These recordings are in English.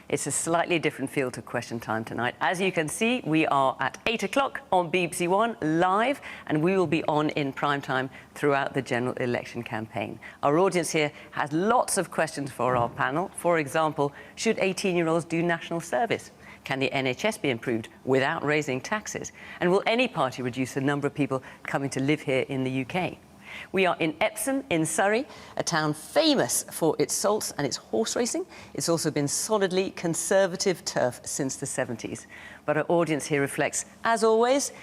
It's a slightly different feel to Question Time tonight. As you can see, we are at 8 o'clock on BBC One live, and we will be on in prime time throughout the general election campaign. Our audience here has lots of questions for our panel. For example, should 18-year-olds do national service? Can the NHS be improved without raising taxes? And will any party reduce the number of people coming to live here in the UK? We are in Epsom in Surrey, a town famous for its salts and its horse racing. It's also been solidly Conservative turf since the 70s. But our audience here reflects, as always,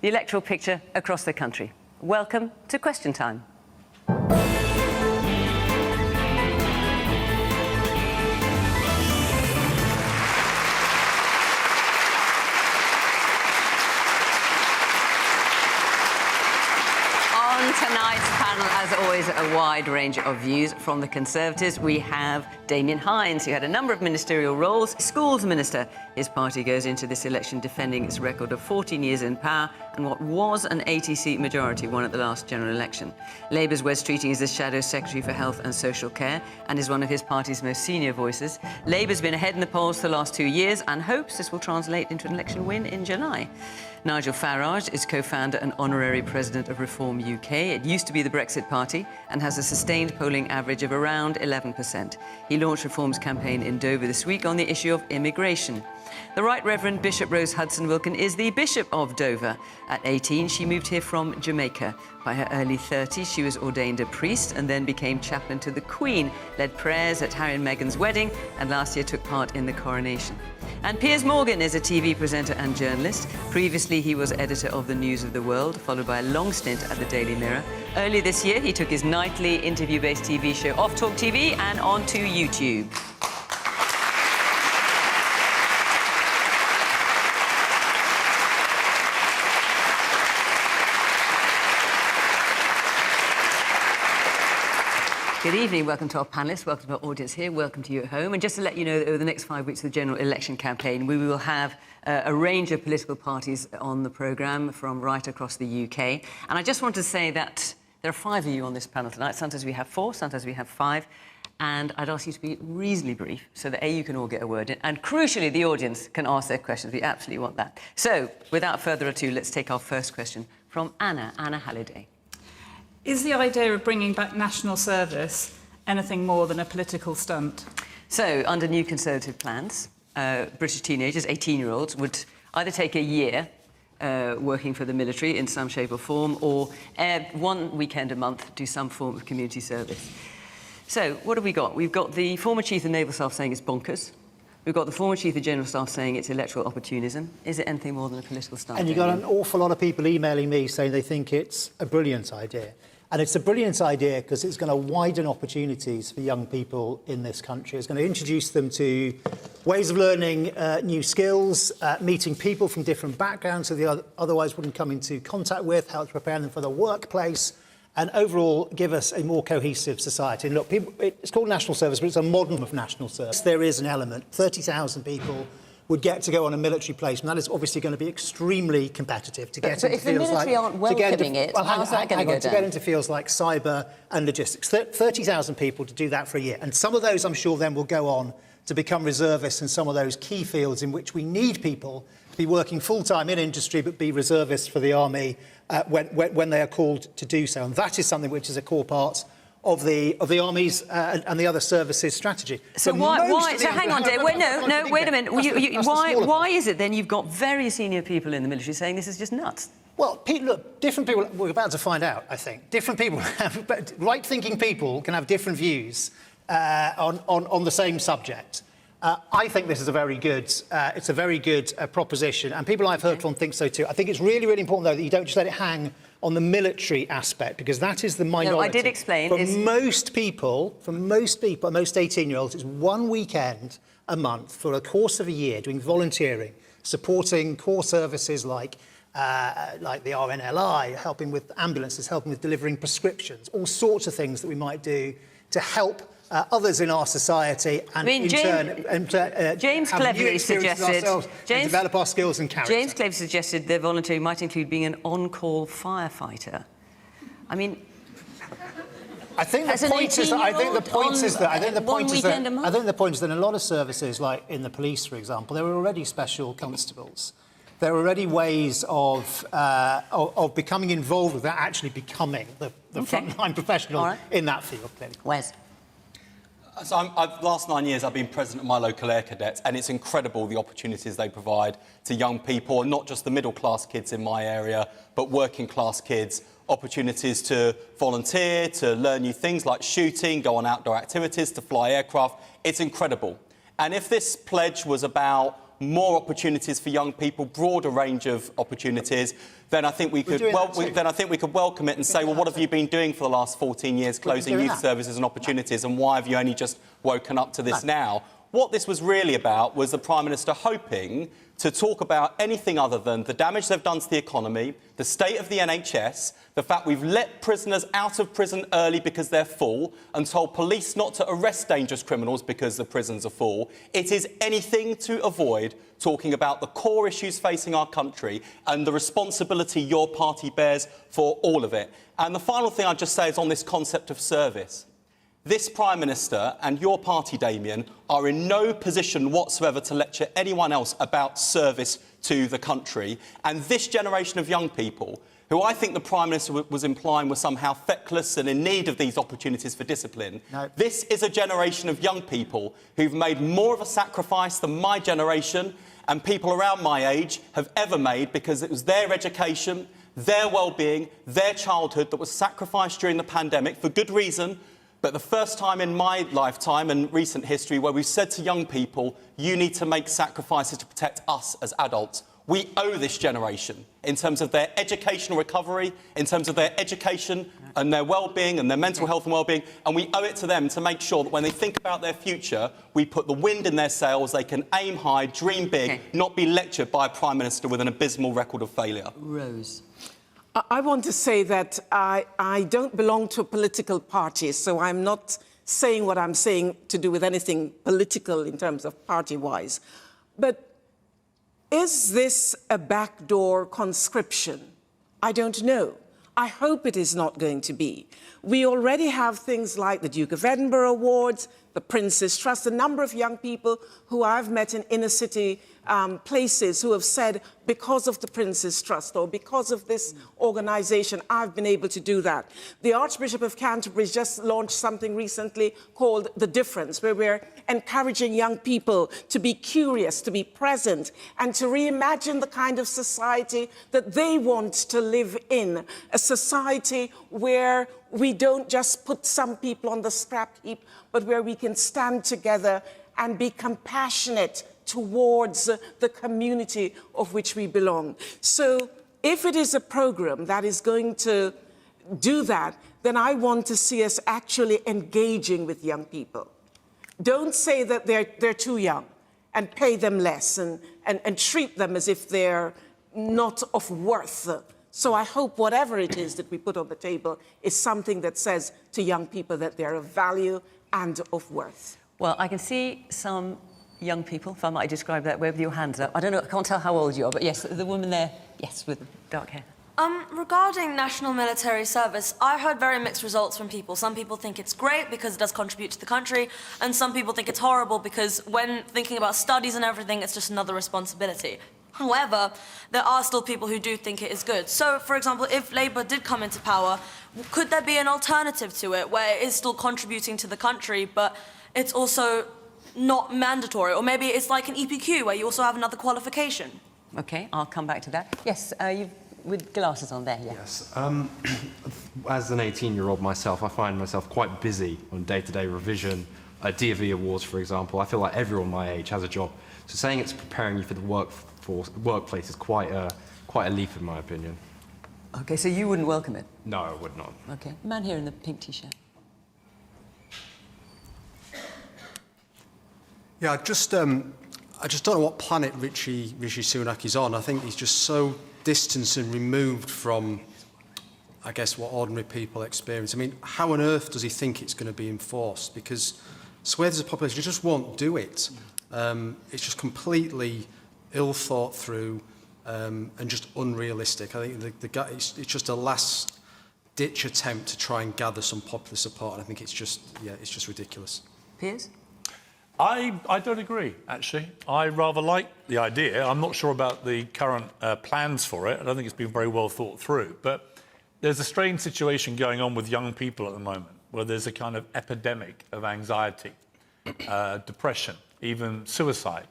the electoral picture across the country. Welcome to Question Time. Tonight's panel, as always, a wide range of views. From the Conservatives, we have Damian Hinds, who had a number of ministerial roles. Schools Minister. His party goes into this election defending its record of 14 years in power and what was an 80-seat majority won at the last general election. Labour's Wes Streeting is the Shadow Secretary for Health and Social Care and is one of his party's most senior voices. Labour's been ahead in the polls for the last 2 years and hopes this will translate into an election win in July. Nigel Farage is co-founder and honorary president of Reform UK. It used to be the Brexit Party and has a sustained polling average of around 11%. He launched Reform's campaign in Dover this week on the issue of immigration. The Right Reverend Bishop Rose Hudson-Wilkin is the Bishop of Dover. At 18, she moved here from Jamaica. By her early 30s, she was ordained a priest and then became chaplain to the Queen, led prayers at Harry and Meghan's wedding, and last year took part in the coronation. And Piers Morgan is a TV presenter and journalist. Previously, he was editor of the News of the World, followed by a long stint at the Daily Mirror. Earlier this year, he took his nightly interview-based TV show off Talk TV and onto YouTube. Good evening, welcome to our panellists, welcome to our audience here, welcome to you at home. And just to let you know that over the next 5 weeks of the general election campaign, we will have a range of political parties on the programme from right across the UK. And I just want to say that there are 5 of you on this panel tonight. Sometimes we have 4, sometimes we have 5. And I'd ask you to be reasonably brief so that, A, you can all get a word in, and crucially, the audience can ask their questions. We absolutely want that. So, without further ado, let's take our first question from Anna Halliday. Is the idea of bringing back national service anything more than a political stunt? So, under new Conservative plans, British teenagers, 18-year-olds, would either take a year working for the military in some shape or form, or 1 weekend a month do some form of community service. So, what have we got? We've got the former Chief of Naval Staff saying it's bonkers. We've got the former Chief of General Staff saying it's electoral opportunism. Is it anything more than a political stunt? And you've got an awful lot of people emailing me saying they think it's a brilliant idea. And it's a brilliant idea because it's going to widen opportunities for young people in this country. It's going to introduce them to ways of learning new skills, meeting people from different backgrounds who they otherwise wouldn't come into contact with, help prepare them for the workplace, and overall give us a more cohesive society. And look, it's called national service, but it's a modern form of national service. There is an element. 30,000 people would get to go on a military placement. That is obviously going to be extremely competitive to get into fields like... But if the military aren't welcoming it, how's that going to go down? To get into fields like cyber and logistics. 30,000 people to do that for a year. And some of those, I'm sure, then will go on to become reservists in some of those key fields in which we need people to be working full-time in industry but be reservists for the army when they are called to do so. And that is something which is a core part of the army's and the other services strategy. So why? So hang on, Dave. Wait a minute. Why is it then you've got very senior people in the military saying this is just nuts? Well, look, different people. We're about to find out. I think different people right-thinking people can have different views on the same subject. I think this is a very good. It's a very good proposition, and people I've heard from think so too. I think it's really, really important though that you don't just let it hang on the military aspect, because that is the minority. No, I did explain. For most people, most 18-year-olds, it's 1 weekend a month for a course of a year doing volunteering, supporting core services like the RNLI, helping with ambulances, helping with delivering prescriptions, all sorts of things that we might do to help others in our society, and James cleverly suggested and develop our skills and character. James cleverly suggested their volunteering might include being an on-call firefighter. I mean, I think the point is that in a lot of services, like in the police, for example, there are already special constables. There are already ways of becoming involved without actually becoming the frontline professional in that field. Clearly. Wes. So last 9 years I've been president of my local Air Cadets, and it's incredible the opportunities they provide to young people, and not just the middle-class kids in my area, but working-class kids. Opportunities to volunteer, to learn new things like shooting, go on outdoor activities, to fly aircraft. It's incredible. And if this pledge was about more opportunities for young people, broader range of opportunities, then I think we could welcome it and say, well, what have you been doing for the last 14 years, closing youth services and opportunities, and why have you only just woken up to this now? What this was really about was the Prime Minister hoping to talk about anything other than the damage they've done to the economy, the state of the NHS, the fact we've let prisoners out of prison early because they're full, and told police not to arrest dangerous criminals because the prisons are full. It is anything to avoid talking about the core issues facing our country and the responsibility your party bears for all of it. And the final thing I'd just say is on this concept of service. This Prime Minister and your party, Damian, are in no position whatsoever to lecture anyone else about service to the country. And this generation of young people, who I think the Prime Minister was implying were somehow feckless and in need of these opportunities for discipline, this is a generation of young people who've made more of a sacrifice than my generation and people around my age have ever made, because it was their education, their well-being, their childhood that was sacrificed during the pandemic for good reason. But the first time in my lifetime and recent history where we've said to young people, you need to make sacrifices to protect us as adults. We owe this generation in terms of their educational recovery, in terms of their education and their well-being and their mental health and well-being, and we owe it to them to make sure that when they think about their future, we put the wind in their sails, they can aim high, dream big, not be lectured by a Prime Minister with an abysmal record of failure. Rose. I want to say that I don't belong to a political party, so I'm not saying what I'm saying to do with anything political in terms of party-wise. But is this a backdoor conscription? I don't know. I hope it is not going to be. We already have things like the Duke of Edinburgh Awards, the Prince's Trust, a number of young people who I've met in inner city places who have said, because of the Prince's Trust or because of this organisation, I've been able to do that. The Archbishop of Canterbury just launched something recently called The Difference, where we're encouraging young people to be curious, to be present, and to reimagine the kind of society that they want to live in, a society where we don't just put some people on the scrap heap, but where we can stand together and be compassionate towards the community of which we belong. So if it is a program that is going to do that, then I want to see us actually engaging with young people. Don't say that they're too young and pay them less and treat them as if they're not of worth. So I hope whatever it is that we put on the table is something that says to young people that they're of value and of worth. Well, I can see some young people, if I might describe that way, with your hands up. I don't know, I can't tell how old you are, but yes, the woman there, yes, with dark hair. Regarding national military service, I heard very mixed results from people. Some people think it's great because it does contribute to the country, and some people think it's horrible because when thinking about studies and everything, it's just another responsibility. However, there are still people who do think it is good. So, for example, if Labour did come into power, could there be an alternative to it where it is still contributing to the country, but it's also not mandatory? Or maybe it's like an EPQ where you also have another qualification. OK, I'll come back to that. Yes, you've with glasses on there, yeah. Yes. As an 18-year-old myself, I find myself quite busy on day-to-day revision, DV awards, for example. I feel like everyone my age has a job. So saying it's preparing you for the workplace is quite a leap, in my opinion. OK, so you wouldn't welcome it? No, I would not. OK. Man here in the pink T-shirt. Yeah, I just don't know what planet Rishi Sunak is on. I think he's just so distant and removed from, I guess, what ordinary people experience. I mean, how on earth does he think it's going to be enforced? Because swathes of the population just won't do it. It's just completely ill thought through and just unrealistic. I think the guy, it's just a last ditch attempt to try and gather some popular support. And I think it's just ridiculous. Piers? I don't agree, actually. I rather like the idea. I'm not sure about the current plans for it. I don't think it's been very well thought through. But there's a strange situation going on with young people at the moment, where there's a kind of epidemic of anxiety, depression, even suicide.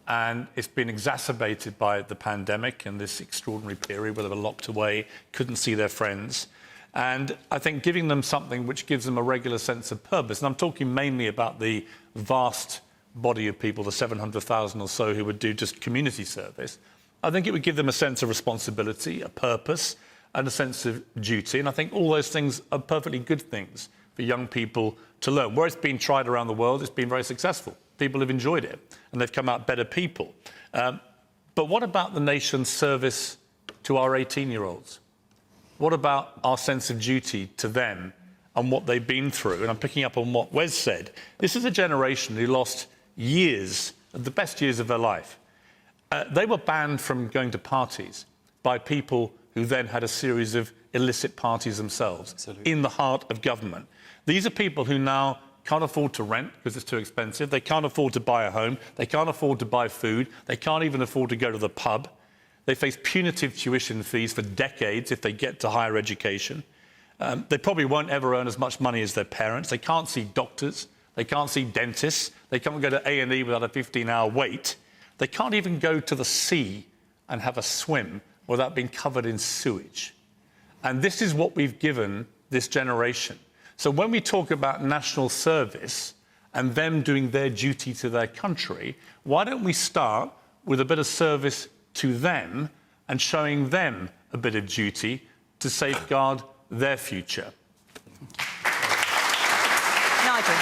And it's been exacerbated by the pandemic and this extraordinary period where they were locked away, couldn't see their friends. And I think giving them something which gives them a regular sense of purpose, and I'm talking mainly about the vast body of people, the 700,000 or so who would do just community service, I think it would give them a sense of responsibility, a purpose, and a sense of duty. And I think all those things are perfectly good things for young people to learn. Where it's been tried around the world, it's been very successful. People have enjoyed it, and they've come out better people. But what about the nation's service to our 18-year-olds? What about our sense of duty to them and what they've been through? And I'm picking up on what Wes said. This is a generation who lost years, the best years of their life. They were banned from going to parties by people who then had a series of illicit parties themselves. Absolutely. In the heart of government. These are people who now can't afford to rent because it's too expensive. They can't afford to buy a home. They can't afford to buy food. They can't even afford to go to the pub. They face punitive tuition fees for decades if they get to higher education. They probably won't ever earn as much money as their parents. They can't see doctors. They can't see dentists. They can't go to A&E without a 15-hour wait. They can't even go to the sea and have a swim without being covered in sewage. And this is what we've given this generation. So when we talk about national service and them doing their duty to their country, why don't we start with a bit of service to them and showing them a bit of duty to safeguard their future? Nigel?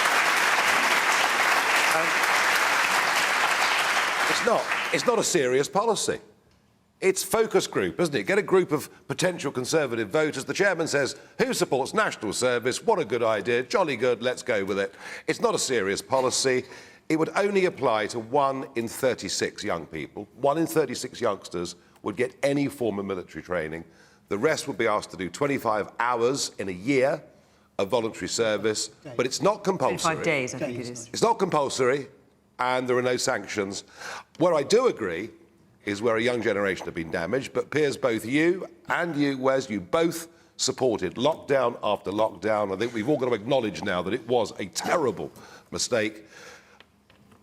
It's not a serious policy. It's focus group, isn't it? Get a group of potential Conservative voters. The chairman says, who supports national service? What a good idea. Jolly good, let's go with it. It's not a serious policy. It would only apply to 1 in 36 young people. 1 in 36 youngsters would get any form of military training. The rest would be asked to do 25 hours in a year of voluntary service, but it's not compulsory. 25 days, I think it is. It's not compulsory, and there are no sanctions. Where I do agree is where a young generation have been damaged, but Piers, both you and you, Wes, you both supported lockdown after lockdown. I think we've all got to acknowledge now that it was a terrible mistake.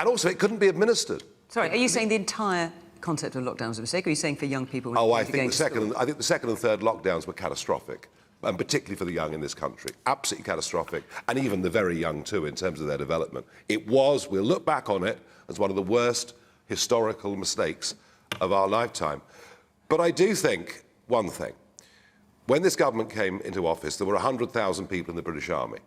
And also, it couldn't be administered. Sorry, are you saying the entire concept of lockdown was a mistake, or are you saying for young people? Oh, I think the second and third lockdowns were catastrophic, and particularly for the young in this country. Absolutely catastrophic, and even the very young too, in terms of their development. It was, we'll look back on it, as one of the worst historical mistakes of our lifetime. But I do think one thing. When this government came into office, there were 100,000 people in the British Army.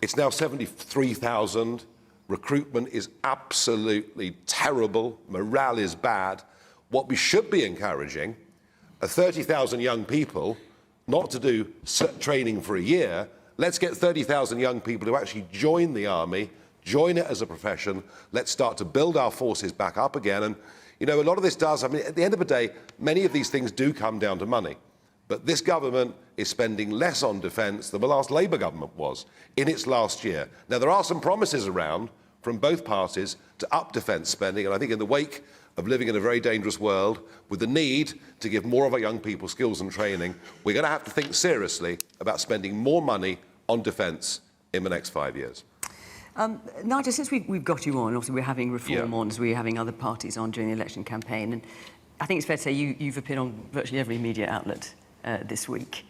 It's now 73,000. Recruitment is absolutely terrible. Morale is bad. What we should be encouraging are 30,000 young people not to do training for a year. Let's get 30,000 young people to actually join the army, join it as a profession. Let's start to build our forces back up again. And, you know, a lot of this does, I mean, at the end of the day, many of these things do come down to money. But this government is spending less on defence than the last Labour government was in its last year. Now, there are some promises around from both parties to up defence spending, and I think in the wake of living in a very dangerous world, with the need to give more of our young people skills and training, we're going to have to think seriously about spending more money on defence in the next 5 years. Nigel, since we've got you on, obviously we're having Reform on, as we're having other parties on during the election campaign, and I think it's fair to say you've appeared on virtually every media outlet this week,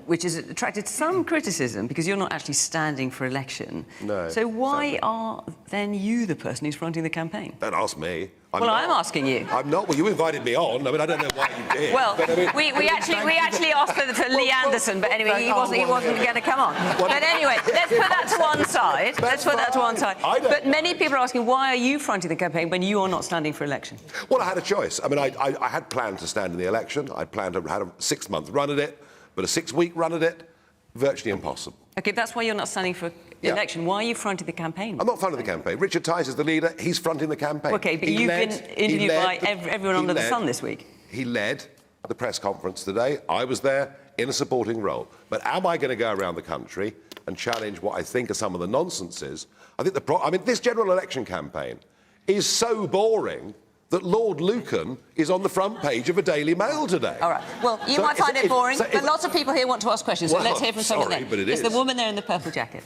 which has attracted some criticism because you're not actually standing for election. No. So why are then you the person who's fronting the campaign? Don't ask me. I'm asking you. I'm not. Well, you invited me on. I mean, I don't know why you did. Well, but, I mean, we actually asked for Lee Anderson, but anyway, he wasn't going to come on. But anyway, let's put that to one side. But many people are asking, why are you fronting the campaign when you are not standing for election? Well, I had a choice. I mean, I had planned to stand in the election. I'd planned to have a 6-month run at it, but a 6-week run at it, virtually impossible. OK, that's why you're not standing for election. Why are you fronting the campaign? I'm not fronting the campaign. Richard Tice is the leader. He's fronting the campaign. OK, but you've been interviewed by everyone under the sun this week. He led the press conference today. I was there. in a supporting role. But am I going to go around the country and challenge what I think are some of the nonsenses? I think this general election campaign is so boring that Lord Lucan is on the front page of a Daily Mail today. All right. Well, you might find it boring, but lots of people here want to ask questions, so Well, let's hear from someone sorry, then. but it It's is. the woman there in the purple jacket.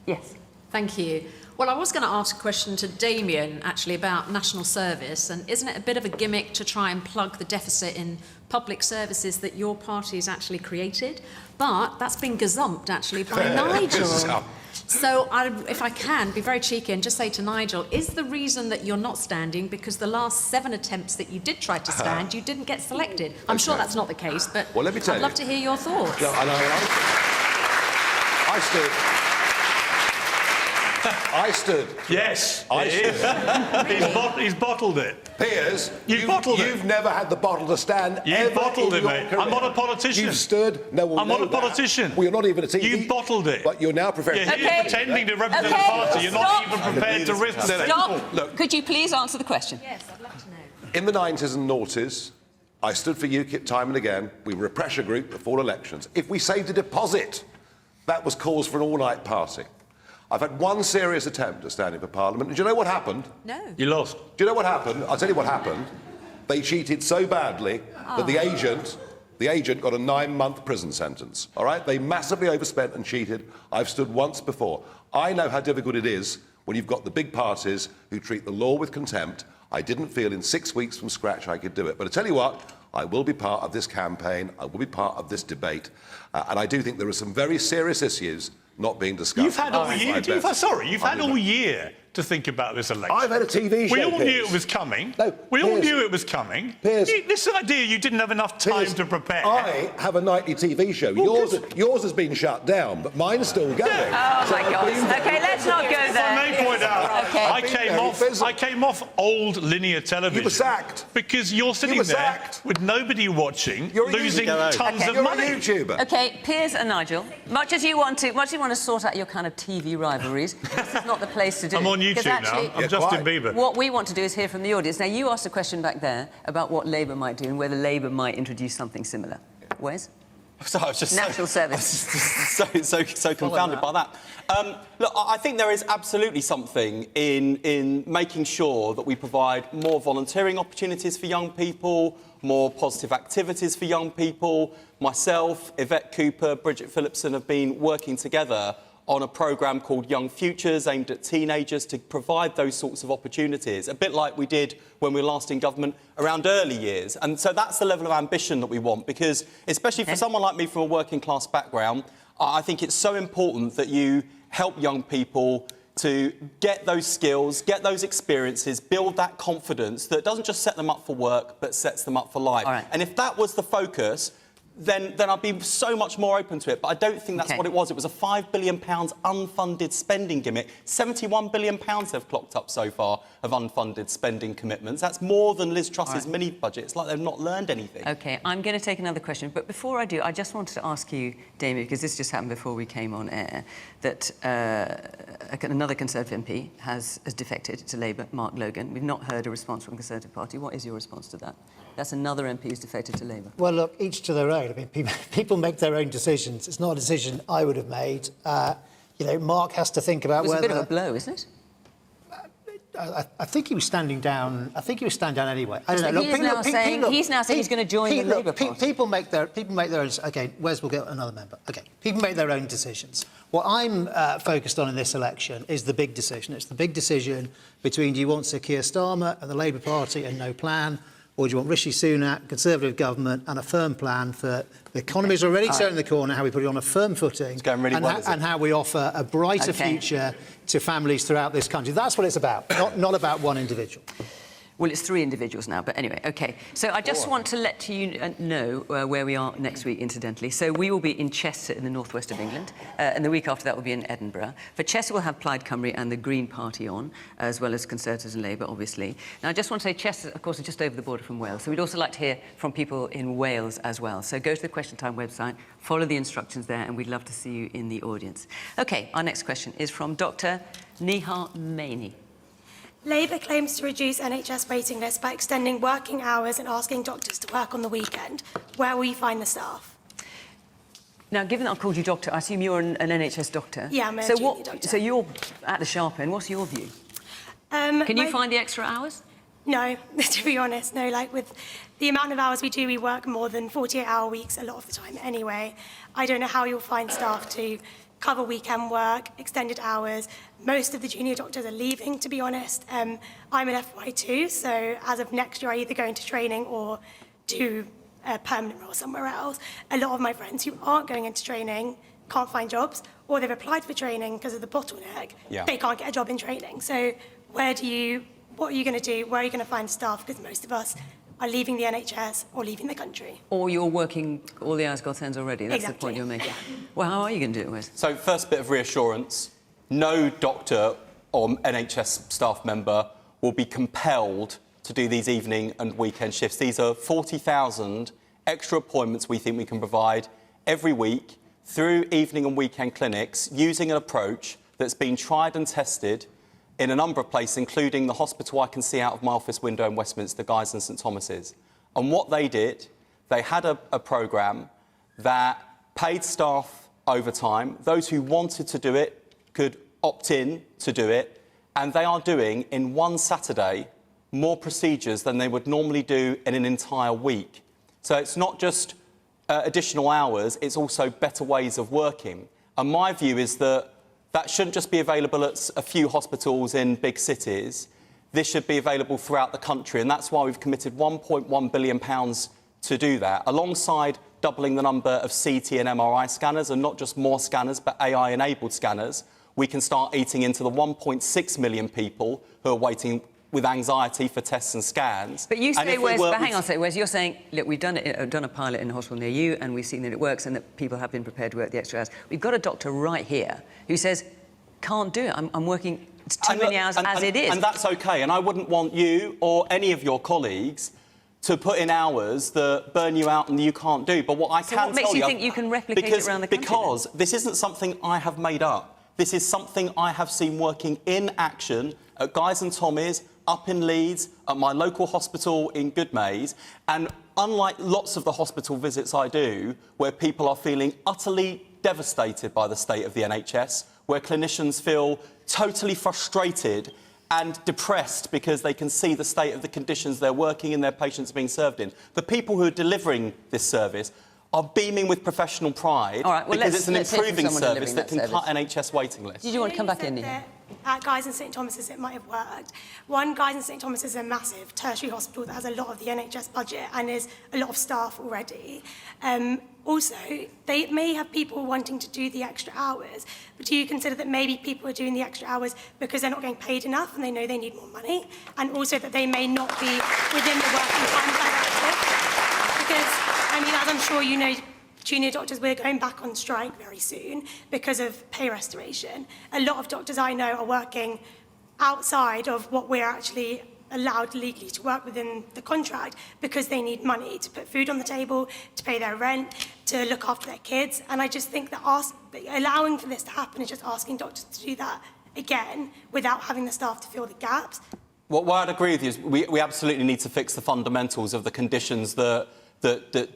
Yes. Thank you. Well, I was going to ask a question to Damian, actually, about national service. And isn't it a bit of a gimmick to try and plug the deficit in public services that your party has actually created? But that's been gazumped, actually, by Nigel. So if I can, be very cheeky and just say to Nigel, is the reason that you're not standing because the last 7 attempts that you did try to stand, you didn't get selected? I'm sure that's not the case, but Well, let me tell I'd love to hear your thoughts. No, I stood. Yes, I it is. He's bottled it. Piers, bottled it. You've never had the bottle to stand. You bottled it, mate. I'm not a politician. You've stood. No one. I'm not a politician. Well, you're not even a TV. You bottled it. But you're now prepared. You're here pretending to represent the party. You're not even prepared to risk it. Stop. Look. Could you please answer the question? Yes, I'd love to know. In the 90s and noughties, I stood for UKIP time and again. We were a pressure group before elections. If we saved a deposit, that was cause for an all-night party. I've had one serious attempt at standing for Parliament. And do you know what happened? No. You lost. Do you know what happened? I'll tell you what happened. They cheated so badly that the agent got a 9-month prison sentence. All right? They massively overspent and cheated. I've stood once before. I know how difficult it is when you've got the big parties who treat the law with contempt. I didn't feel in 6 weeks from scratch I could do it. But I tell you what, I will be part of this campaign. I will be part of this debate. And I do think there are some very serious issues not being discussed. You've had all year. You've had all year to think about this election. I've had a TV show. We all Piers. knew it was coming. No, we all Piers. knew it was coming. Piers. This idea you didn't have enough time Piers, to prepare. I have a nightly TV show. Well, Yours has been shut down, but mine's still going. Oh, my God. OK, let's not go there. If I may point out, Okay. I came off old linear television. You were sacked. Because you're sitting You were there sacked. with nobody watching, You're a losing YouTuber. tons Okay. of You're money. a YouTuber. OK, Piers and Nigel, much as you want to sort out your kind of TV rivalries, this is not the place to do it. I'm on 'Cause YouTube actually, now. I'm Yeah, Justin quite. Bieber. What we want to do is hear from the audience. Now, you asked a question back there about what Labour might do and whether Labour might introduce something similar. Wes? So I was just National service. so confounded by that. Look, I think there is absolutely something in making sure that we provide more volunteering opportunities for young people, more positive activities for young people. Myself, Yvette Cooper, Bridget Phillipson have been working together on a programme called Young Futures, aimed at teenagers, to provide those sorts of opportunities, a bit like we did when we were last in government around early years. And so that's the level of ambition that we want, because especially for someone like me from a working class background, I think it's so important that you help young people to get those skills, get those experiences, build that confidence that doesn't just set them up for work, but sets them up for life. All right. And if that was the focus, then I'd be so much more open to it. But I don't think that's what it was. It was a £5 billion unfunded spending gimmick. £71 billion they've clocked up so far of unfunded spending commitments. That's more than Liz Truss's mini budget. It's like they've not learned anything. OK, I'm going to take another question. But before I do, I just wanted to ask you, Damian, because this just happened before we came on air, that another Conservative MP has defected to Labour, Mark Logan. We've not heard a response from the Conservative Party. What is your response to that? That's another MP who's defected to Labour. Well, look, each to their own. I mean, people make their own decisions. It's not a decision I would have made. Mark has to think about whether... It was a bit of a blow, isn't it? I think he was standing down. I think he was standing down anyway. I don't know. He's now saying he's going to join the Labour Party. People make their own. OK, Wes will get another member. OK, people make their own decisions. What I'm focused on in this election is the big decision. It's the big decision between do you want Sir Keir Starmer and the Labour Party and no plan, or do you want Rishi Sunak, Conservative government, and a firm plan for the economy's already turning the corner, how we put it on a firm footing, It's going really well, and how we offer a brighter future to families throughout this country. That's what it's about, not about one individual. Well, it's 3 individuals now, but anyway, OK. So I just want to let you know where we are next week, incidentally. So we will be in Chester in the northwest of England, and the week after that will be in Edinburgh. For Chester, we'll have Plaid Cymru and the Green Party on, as well as Conservatives and Labour, obviously. Now, I just want to say Chester, of course, is just over the border from Wales, so we'd also like to hear from people in Wales as well. So go to the Question Time website, follow the instructions there, and we'd love to see you in the audience. OK, our next question is from Dr. Nihar Maini. Labour claims to reduce NHS waiting lists by extending working hours and asking doctors to work on the weekend. Where will you find the staff? Now, given that I've called you doctor, I assume you're an NHS doctor? Yeah, I'm a junior doctor. So you're at the sharp end. What's your view? Can you find the extra hours? No, to be honest, no. Like, with the amount of hours we do, we work more than 48-hour weeks a lot of the time anyway. I don't know how you'll find staff to cover weekend work, extended hours. Most of the junior doctors are leaving, to be honest. I'm an FY2, so as of next year, I either go into training or do a permanent role somewhere else. A lot of my friends who aren't going into training can't find jobs, or they've applied for training because of the bottleneck. Yeah. They can't get a job in training. So what are you going to do? Where are you going to find staff? Because most of us are leaving the NHS or leaving the country. Or you're working all the hours God sends already. That's Exactly. the point you're making. Yeah. Well, how are you going to do it, Wes? So, first bit of reassurance, no doctor or NHS staff member will be compelled to do these evening and weekend shifts. These are 40,000 extra appointments we think we can provide every week through evening and weekend clinics using an approach that's been tried and tested in a number of places, including the hospital I can see out of my office window in Westminster, Guy's and St Thomas's. And what they did, they had a programme that paid staff overtime. Those who wanted to do it could opt in to do it. And they are doing, in one Saturday, more procedures than they would normally do in an entire week. So it's not just additional hours, it's also better ways of working. And my view is that that shouldn't just be available at a few hospitals in big cities. This should be available throughout the country, and that's why we've committed £1.1 billion to do that, alongside doubling the number of CT and MRI scanners, and not just more scanners, but AI-enabled scanners. We can start eating into the 1.6 million people who are waiting with anxiety for tests and scans. But you say, Wes, but hang on a second, Wes, you're saying, look, we've done a pilot in a hospital near you, and we've seen that it works and that people have been prepared to work the extra hours. We've got a doctor right here who says, can't do it, I'm working too many hours as it is. And that's OK, and I wouldn't want you or any of your colleagues to put in hours that burn you out and you can't do. But what I can tell you... what makes you think you can replicate it around the country? Because this isn't something I have made up. This is something I have seen working in action at Guy's and Tommy's, up in Leeds, at my local hospital in Goodmayes. And unlike lots of the hospital visits I do, where people are feeling utterly devastated by the state of the NHS, where clinicians feel totally frustrated and depressed because they can see the state of the conditions they're working in, their patients being served in. The people who are delivering this service are beaming with professional pride because it's an improving service that can cut NHS waiting lists. Did you want to come back in here? At Guy's and St Thomas's it might have worked. One, Guy's and St Thomas's is a massive tertiary hospital that has a lot of the NHS budget and is a lot of staff already. Also, they may have people wanting to do the extra hours, but do you consider that maybe people are doing the extra hours because they're not getting paid enough and they know they need more money, and also that they may not be within the working time directive? Because, I mean, as I'm sure you know, junior doctors, we're going back on strike very soon because of pay restoration. A lot of doctors I know are working outside of what we're actually allowed legally to work within the contract because they need money to put food on the table, to pay their rent, to look after their kids. And I just think that allowing for this to happen is just asking doctors to do that again without having the staff to fill the gaps. What I'd agree with you is we absolutely need to fix the fundamentals of the conditions that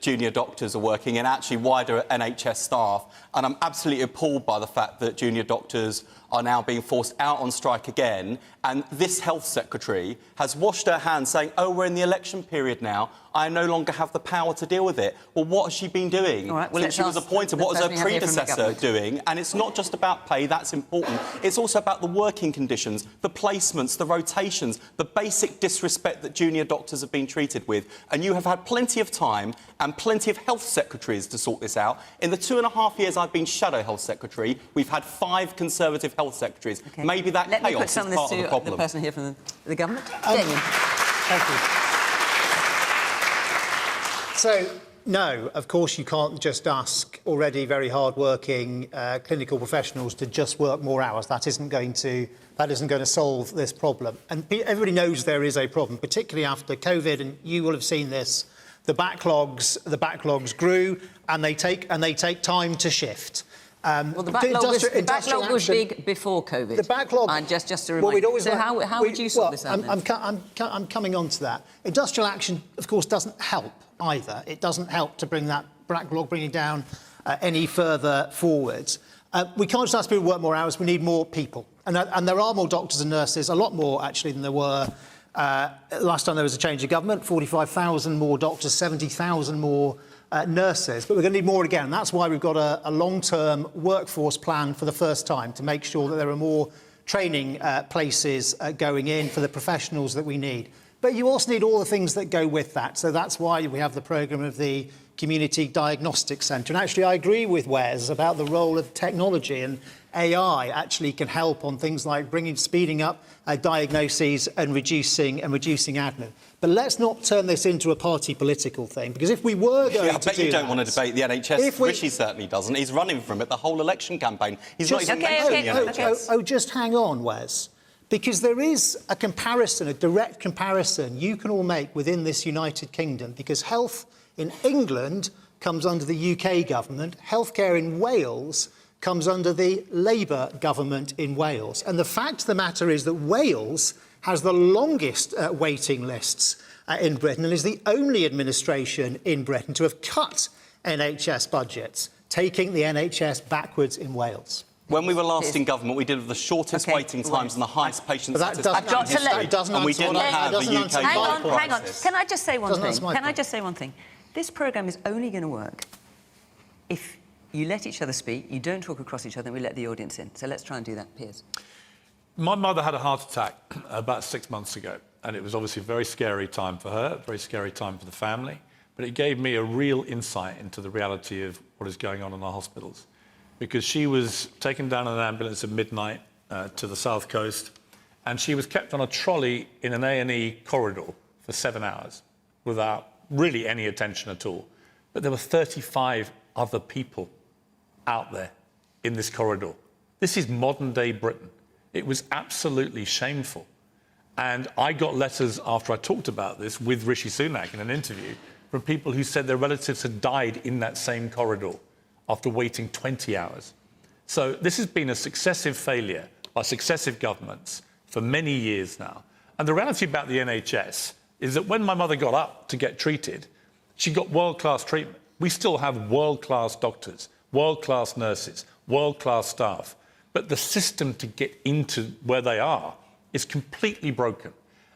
junior doctors are working in, actually wider NHS staff. And I'm absolutely appalled by the fact that junior doctors are now being forced out on strike again. And this health secretary has washed her hands saying, oh, we're in the election period now. I no longer have the power to deal with it. Well, what has she been doing since she was appointed? What was her predecessor doing? And it's not just about pay, that's important. It's also about the working conditions, the placements, the rotations, the basic disrespect that junior doctors have been treated with. And you have had plenty of time and plenty of health secretaries to sort this out. In the 2.5 years I've been shadow health secretary, we've had 5 Conservative health secretaries. Okay. Maybe that Let me put chaos some is of part this of the to problem. the person here from the government. Damian. Thank you. So, no, of course you can't just ask already very hard-working clinical professionals to just work more hours. That isn't going to solve this problem. And everybody knows there is a problem, particularly after COVID, and you will have seen this. The backlogs grew, and they take time to shift. Well, the backlog was big before COVID. The backlog... And just to remind you. So how would you sort this out then? I'm coming on to that. Industrial action, of course, doesn't help either. It doesn't help to bring that backlog, bringing down any further forwards. We can't just ask people to work more hours. We need more people. And there are more doctors and nurses, a lot more, actually, than there were last time there was a change of government. 45,000 more doctors, 70,000 more nurses, but we're going to need more again. And that's why we've got a long-term workforce plan for the first time to make sure that there are more training places going in for the professionals that we need. But you also need all the things that go with that. So that's why we have the programme of the Community Diagnostic Centre. And actually, I agree with Wes about the role of technology, and AI actually can help on things like speeding up diagnoses and reducing admin. But let's not turn this into a party political thing, because if we were going to I bet you don't want to debate the NHS. Rishi certainly doesn't. He's running from it the whole election campaign. He's not even mentioning the NHS. Just hang on, Wes. Because there is a comparison, a direct comparison you can all make within this United Kingdom, because health in England comes under the UK government, healthcare in Wales comes under the Labour government in Wales. And the fact of the matter is that Wales has the longest waiting lists in Britain and is the only administration in Britain to have cut NHS budgets, taking the NHS backwards in Wales. When we were last in government, we did the shortest waiting times and the highest patient satisfaction I've got to let history, and we didn't have a UK Hang on. Can I just say one thing? This programme is only going to work if you let each other speak, you don't talk across each other, and we let the audience in. So let's try and do that. Piers. My mother had a heart attack about 6 months ago, and it was obviously a very scary time for her, a very scary time for the family, but it gave me a real insight into the reality of what is going on in our hospitals. Because she was taken down in an ambulance at midnight to the south coast, and she was kept on a trolley in an A&E corridor for 7 hours without really any attention at all. But there were 35 other people out there in this corridor. This is modern-day Britain. It was absolutely shameful. And I got letters after I talked about this with Rishi Sunak in an interview from people who said their relatives had died in that same corridor after waiting 20 hours. So this has been a successive failure by successive governments for many years now. And the reality about the NHS is that when my mother got up to get treated, she got world-class treatment. We still have world-class doctors, world-class nurses, world-class staff. But the system to get into where they are is completely broken.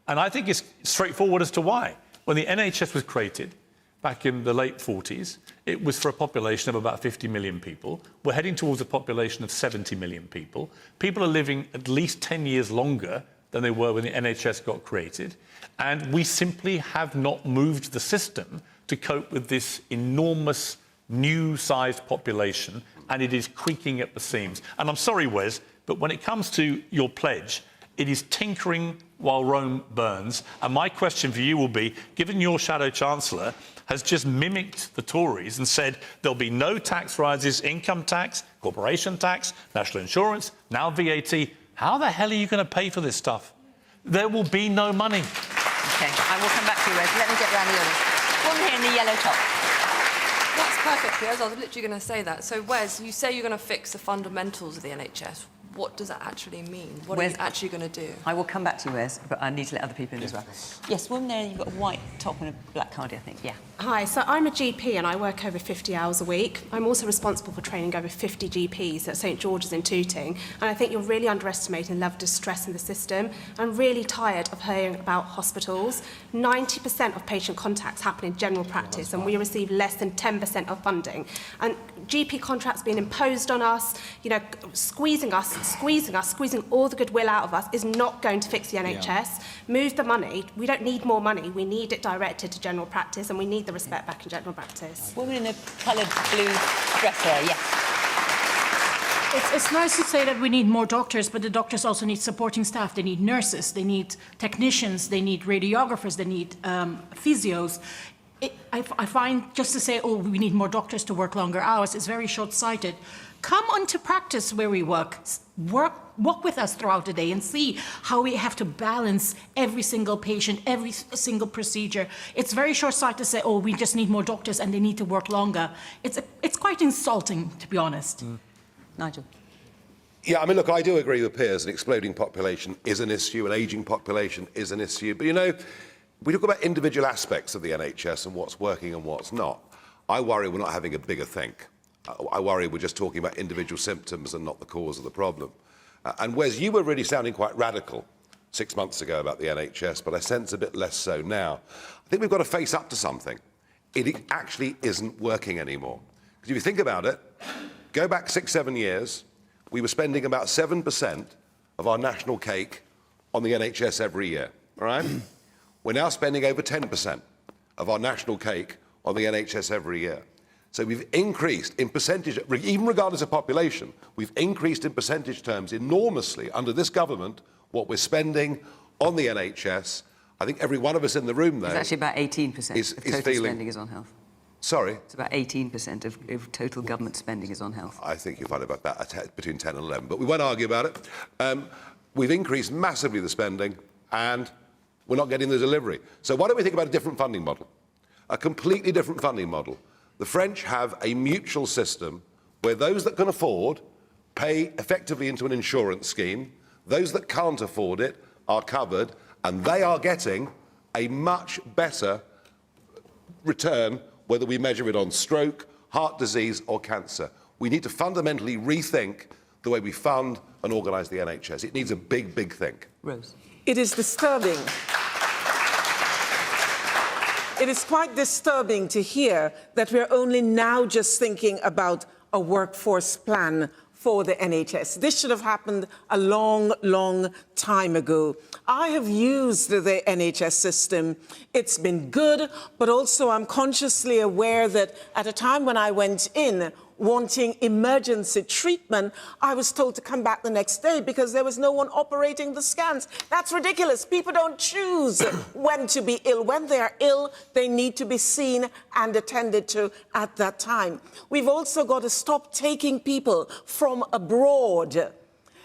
And I think it's straightforward as to why. When the NHS was created, back in the late 40s, it was for a population of about 50 million people. We're heading towards a population of 70 million people. People are living at least 10 years longer than they were when the NHS got created. And we simply have not moved the system to cope with this enormous new-sized population, and it is creaking at the seams. And I'm sorry, Wes, but when it comes to your pledge, it is tinkering while Rome burns. And my question for you will be, given your Shadow Chancellor has just mimicked the Tories and said there'll be no tax rises, income tax, corporation tax, national insurance, now VAT, how the hell are you going to pay for this stuff? There will be no money. OK, I will come back to you, Wes. Let me get round the others. One here in the yellow top. That's perfect, Piers. I was literally going to say that. So, Wes, you say you're going to fix the fundamentals of the NHS. What does that actually mean? What are you actually going to do? I will come back to you, Wes, but I need to let other people in as well. Yes, one there, you've got a white top and a black cardi, I think, yeah. Hi, so I'm a GP and I work over 50 hours a week. I'm also responsible for training over 50 GPs at St George's in Tooting, and I think you're really underestimating the level of distress in the system. I'm really tired of hearing about hospitals. 90% of patient contacts happen in general practice, and we receive less than 10% of funding. And GP contracts being imposed on us, you know, squeezing all the goodwill out of us is not going to fix the NHS. Yeah. Move the money. We don't need more money. We need it directed to general practice, and we need the respect back in general practice. Woman in a coloured blue dress there, yes. It's nice to say that we need more doctors, but the doctors also need supporting staff. They need nurses, they need technicians, they need radiographers, they need physios. I find just to say, oh, we need more doctors to work longer hours is very short-sighted. Come onto practice where we work. Walk with us throughout the day and see how we have to balance every single patient, every single procedure. It's very short-sighted to say, oh, we just need more doctors and they need to work longer. It's quite insulting, to be honest. Nigel. Yeah, I mean, look, I do agree with Piers. An exploding population is an issue, an ageing population is an issue. But, you know, we talk about individual aspects of the NHS and what's working and what's not. I worry we're not having a bigger think. I worry we're just talking about individual symptoms and not the cause of the problem. And Wes, you were really sounding quite radical 6 months ago about the NHS, but I sense a bit less so now. I think we've got to face up to something. It actually isn't working anymore. Because if you think about it, go back 6, 7 years, we were spending about 7% of our national cake on the NHS every year, all right? We're now spending over 10% of our national cake on the NHS every year. So we've increased in percentage, even regardless of population, we've increased in percentage terms enormously under this government what we're spending on the NHS. I think every one of us in the room, though... It's actually about 18% of total spending is on health. Sorry? It's about 18% of total government spending is on health. I think you'll find about that between 10 and 11, but we won't argue about it. We've increased massively the spending, and we're not getting the delivery. So why don't we think about a different funding model? A completely different funding model. The French have a mutual system where those that can afford pay effectively into an insurance scheme, those that can't afford it are covered, and they are getting a much better return whether we measure it on stroke, heart disease or cancer. We need to fundamentally rethink the way we fund and organise the NHS. It needs a big, big think. Rose. It is disturbing. It is quite disturbing to hear that we're only now just thinking about a workforce plan for the NHS. This should have happened a long, long time ago. I have used the NHS system. It's been good, but also I'm consciously aware that at a time when I went in wanting emergency treatment, I was told to come back the next day because there was no one operating the scans. That's ridiculous. People don't choose when to be ill. When they are ill, they need to be seen and attended to at that time. We've also got to stop taking people from abroad.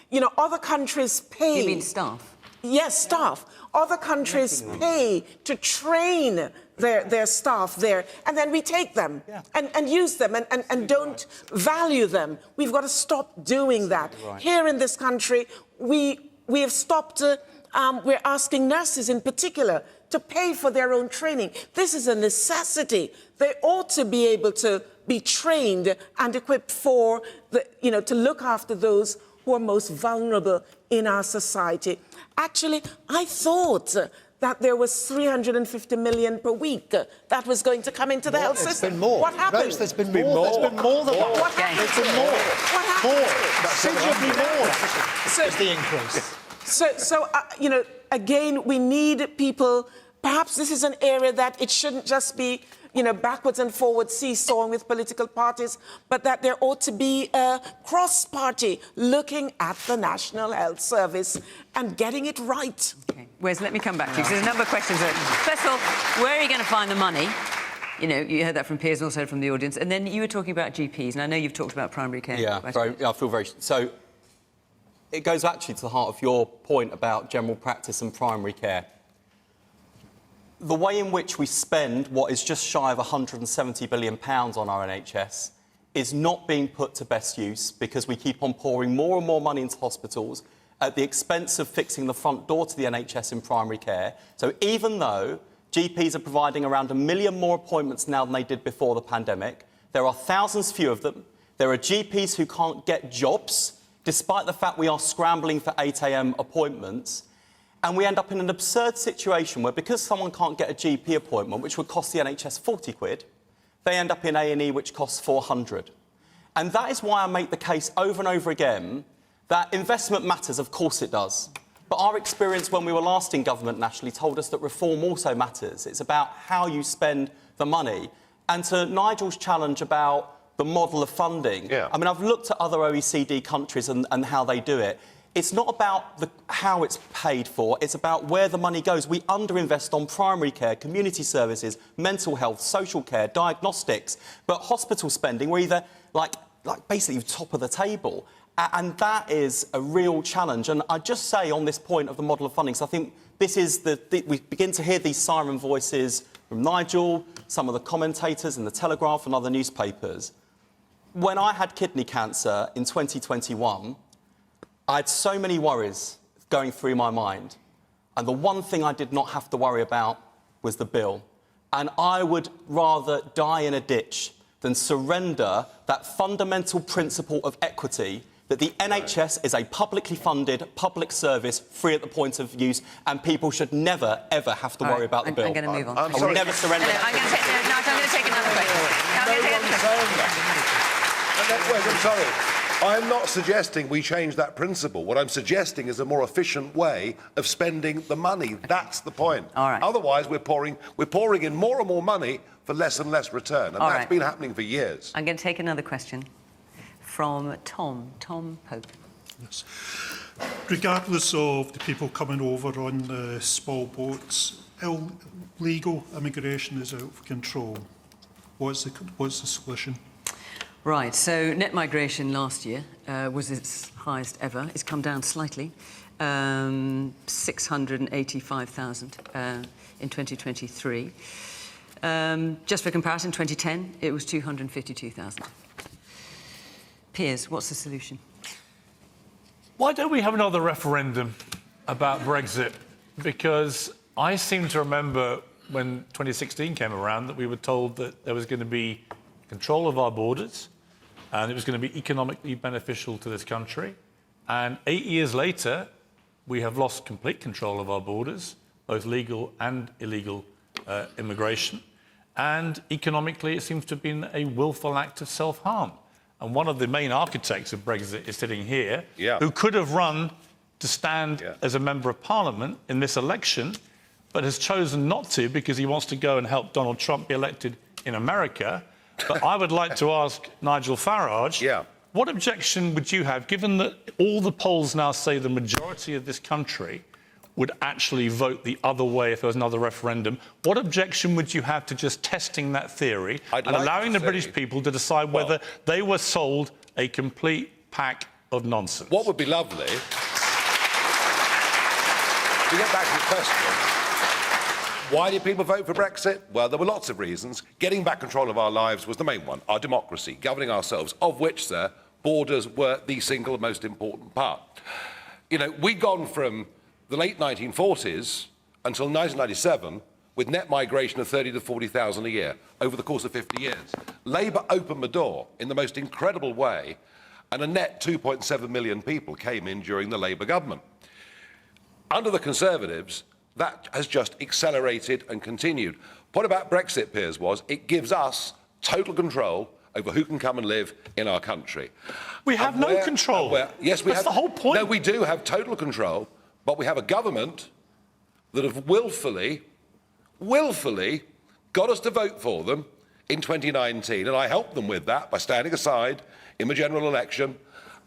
You know, other countries pay... You mean staff? Yes, staff. Other countries pay to train their staff there, and then we take them and use them and don't value them. We've got to stop doing that. Right. Here in this country, we have stopped, we're asking nurses in particular to pay for their own training. This is a necessity. They ought to be able to be trained and equipped for, to look after those who are most vulnerable in our society. Actually, I thought that there was 350 million per week that was going to come into the health system. There's been more. What happened? Rose, there's been more. There's been more than that. What happened? There's been more. What happened? More. Considerably more is the increase. So again, we need people. Perhaps this is an area that it shouldn't just be, backwards and forwards seesawing with political parties, but that there ought to be a cross-party looking at the National Health Service and getting it right. Okay. Wes, let me come back to you, because there's a number of questions there. First of all, where are you going to find the money? You heard that from Piers and also from the audience. And then you were talking about GPs, and I know you've talked about primary care. Yeah, I feel very... So, it goes actually to the heart of your point about general practice and primary care. The way in which we spend what is just shy of £170 billion on our NHS is not being put to best use because we keep on pouring more and more money into hospitals at the expense of fixing the front door to the NHS in primary care. So even though GPs are providing around 1 million more appointments now than they did before the pandemic, there are thousands fewer of them. There are GPs who can't get jobs, despite the fact we are scrambling for 8 a.m. appointments. And we end up in an absurd situation where, because someone can't get a GP appointment, which would cost the NHS 40 quid, they end up in A&E, which costs 400. And that is why I make the case over and over again that investment matters. Of course it does. But our experience when we were last in government nationally told us that reform also matters. It's about how you spend the money. And to Nigel's challenge about the model of funding, I mean, I've looked at other OECD countries and how they do it. It's not about how it's paid for, it's about where the money goes. We underinvest on primary care, community services, mental health, social care, diagnostics, but hospital spending, we're either like basically top of the table. And that is a real challenge. And I just say on this point of the model of funding, so I think this is we begin to hear these siren voices from Nigel, some of the commentators in the Telegraph and other newspapers. when I had kidney cancer in 2021, I had so many worries going through my mind. And the one thing I did not have to worry about was the bill. And I would rather die in a ditch than surrender that fundamental principle of equity that the NHS is a publicly funded public service, free at the point of use, and people should never, ever have to worry about the bill. I'm going to move on. I will never surrender. I'm going to take another question. I'm sorry. I'm not suggesting we change that principle. What I'm suggesting is a more efficient way of spending the money. That's the point. All right. Otherwise, we're pouring in more and more money for less and less return, and that's been happening for years. I'm going to take another question from Tom Pope. Yes. Regardless of the people coming over on the small boats, illegal immigration is out of control. What's the solution? Right, so net migration last year was its highest ever. It's come down slightly, 685,000 in 2023. Just for comparison, 2010, it was 252,000. Piers, what's the solution? Why don't we have another referendum about Brexit? Because I seem to remember when 2016 came around that we were told that there was going to be control of our borders and it was going to be economically beneficial to this country. And 8 years later, we have lost complete control of our borders, both legal and illegal immigration. And economically, it seems to have been a willful act of self-harm. And one of the main architects of Brexit is sitting here, who could have run to stand as a member of Parliament in this election, but has chosen not to because he wants to go and help Donald Trump be elected in America. But I would like to ask Nigel Farage, what objection would you have, given that all the polls now say the majority of this country would actually vote the other way if there was another referendum, what objection would you have to just testing that theory and allowing the British people to decide whether they were sold a complete pack of nonsense? What would be lovely, to get back to the question, why did people vote for Brexit? Well, there were lots of reasons. Getting back control of our lives was the main one, our democracy, governing ourselves, of which, sir, borders were the single most important part. You know, we'd gone from the late 1940s until 1997 with net migration of 30 to 40,000 a year over the course of 50 years. Labour opened the door in the most incredible way, and a net 2.7 million people came in during the Labour government. Under the Conservatives, that has just accelerated and continued. What about Brexit, Piers, was it gives us total control over who can come and live in our country. We have no control. Yes, we have. That's the whole point. No, we do have total control, but we have a government that have willfully got us to vote for them in 2019, and I helped them with that by standing aside in the general election,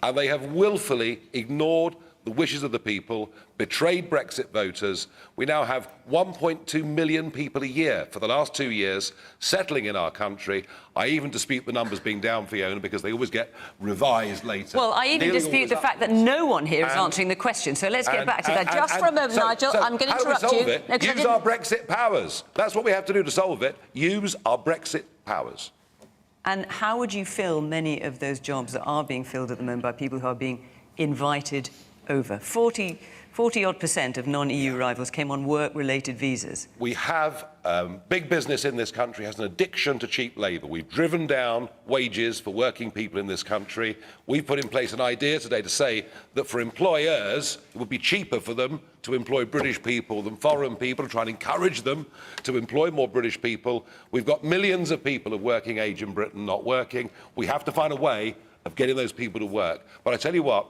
and they have willfully ignored the wishes of the people, betrayed Brexit voters. We now have 1.2 million people a year for the last 2 years settling in our country. I even dispute the numbers being down, Fiona, because they always get revised later. Well, I even dispute the fact that no one here is answering the question. So let's get back to that. Just for a moment, Nigel, I'm going to interrupt you. Use our Brexit powers. That's what we have to do to solve it. Use our Brexit powers. And how would you fill many of those jobs that are being filled at the moment by people who are being invited over? 40-odd% of non-EU arrivals came on work-related visas. We have big business in this country has an addiction to cheap labour. We've driven down wages for working people in this country. We've put in place an idea today to say that for employers, it would be cheaper for them to employ British people than foreign people, to try and encourage them to employ more British people. We've got millions of people of working age in Britain not working. We have to find a way of getting those people to work. But I tell you what,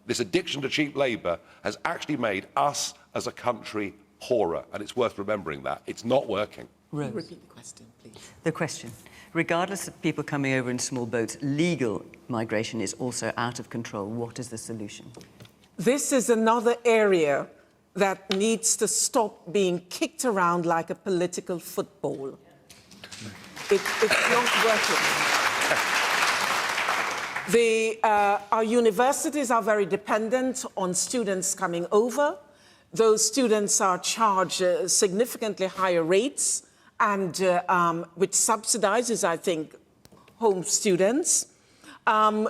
this addiction to cheap labour has actually made us as a country poorer, and it's worth remembering that. It's not working. Rose. Repeat the question, please. The question. Regardless of people coming over in small boats, legal migration is also out of control. What is the solution? This is another area that needs to stop being kicked around like a political football. It's not working. Our universities are very dependent on students coming over. Those students are charged significantly higher rates, and which subsidizes, I think, home students,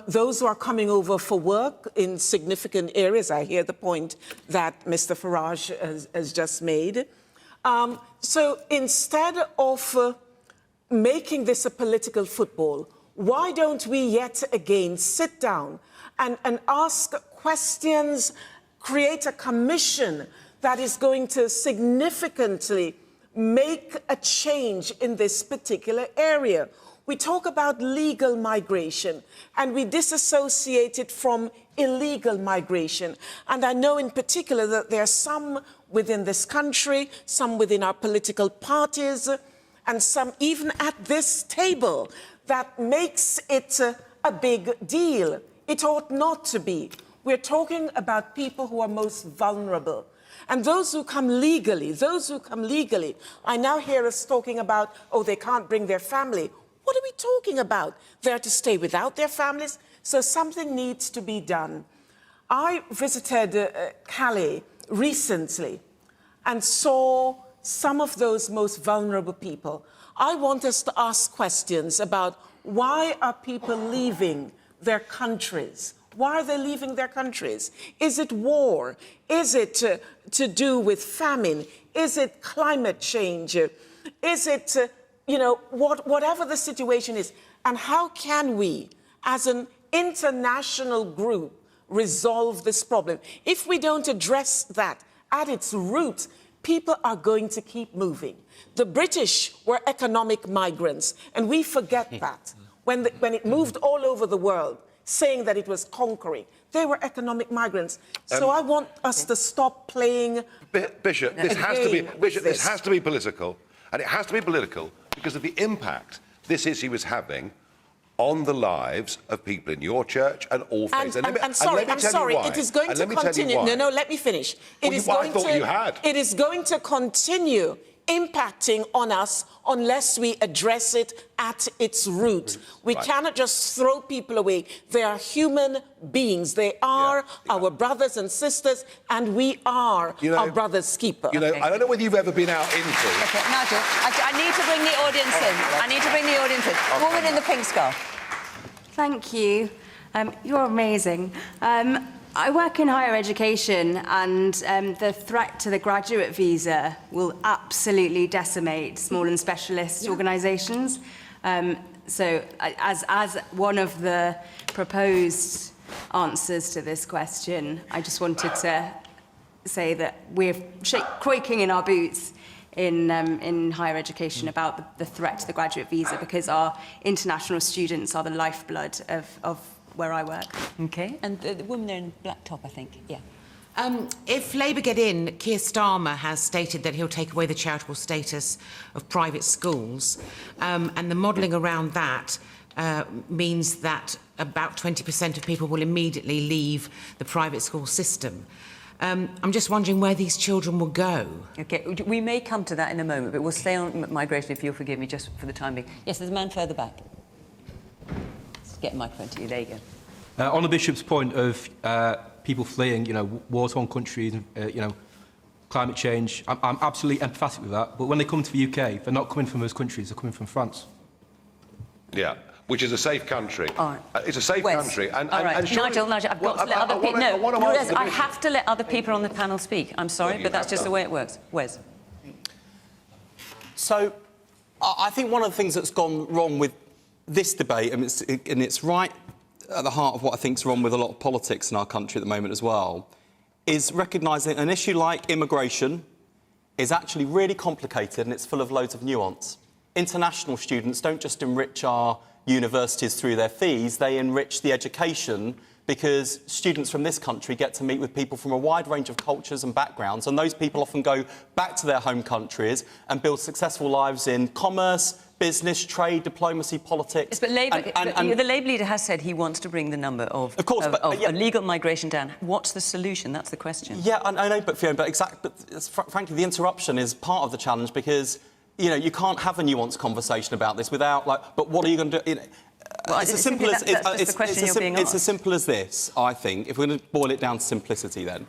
those who are coming over for work in significant areas. I hear the point that Mr. Farage has just made. So instead of making this a political football, why don't we yet again sit down and ask questions, create a commission that is going to significantly make a change in this particular area? We talk about legal migration and we disassociate it from illegal migration. And I know in particular that there are some within this country, some within our political parties, and some even at this table that makes it a big deal. It ought not to be. We're talking about people who are most vulnerable. And those who come legally, I now hear us talking about, oh, they can't bring their family. What are we talking about? They're to stay without their families? So something needs to be done. I visited Calais recently and saw some of those most vulnerable people. I want us to ask questions about why are people leaving their countries? Why are they leaving their countries? Is it war? Is it to do with famine? Is it climate change? Is it, whatever the situation is? And how can we, as an international group, resolve this problem? If we don't address that at its root, people are going to keep moving. The British were economic migrants, and we forget that. When it moved all over the world, saying that it was conquering, they were economic migrants. So I want us to stop playing. Bishop, this has to be political, and it has to be political because of the impact this issue is having on the lives of people in your church and all faiths. I'm sorry, it is going to continue. No, let me finish. It is going to continue impacting on us unless we address it at its root. We cannot just throw people away. They are human beings. They are our brothers and sisters, and we are our brother's keeper. I don't know whether you've ever been out into... OK, Nigel, I need to bring the audience in. I need to bring the audience in. Woman in the pink scarf. Thank you. You're amazing. I work in higher education, and the threat to the graduate visa will absolutely decimate small and specialist organisations. So, as one of the proposed answers to this question, I just wanted to say that we're quaking in our boots in higher education about the threat to the graduate visa, because our international students are the lifeblood of where I work. OK, and the woman there in black top, I think, yeah. If Labour get in, Keir Starmer has stated that he'll take away the charitable status of private schools, and the modelling around that means that about 20% of people will immediately leave the private school system. I'm just wondering where these children will go. OK, we may come to that in a moment, but we'll stay on migration, if you'll forgive me, just for the time being. Yes, there's a man further back. Let's get a microphone to you. There you go. On the Bishop's point of people fleeing, war-torn countries, climate change, I'm absolutely empathetic with that. But when they come to the UK, they're not coming from those countries, they're coming from France. Yeah, which is a safe country. All right. It's a safe country. All right, Nigel, I've got to let other people... No, I have to let other people on the panel speak. I'm sorry, but that's just the way it works. Wes? So, I think one of the things that's gone wrong with this debate, and it's right at the heart of what I think is wrong with a lot of politics in our country at the moment as well, is recognising an issue like immigration is actually really complicated and it's full of loads of nuance. International students don't just enrich our universities through their fees, they enrich the education because students from this country get to meet with people from a wide range of cultures and backgrounds, and those people often go back to their home countries and build successful lives in commerce, business, trade, diplomacy, politics. Yes, but the Labour leader has said he wants to bring the number of illegal migration down. What's the solution? That's the question. Yeah, I know, but Fiona, frankly, the interruption is part of the challenge because, you can't have a nuanced conversation about this without, but what are you going to do? Well, it's as simple as this, I think, if we're going to boil it down to simplicity then.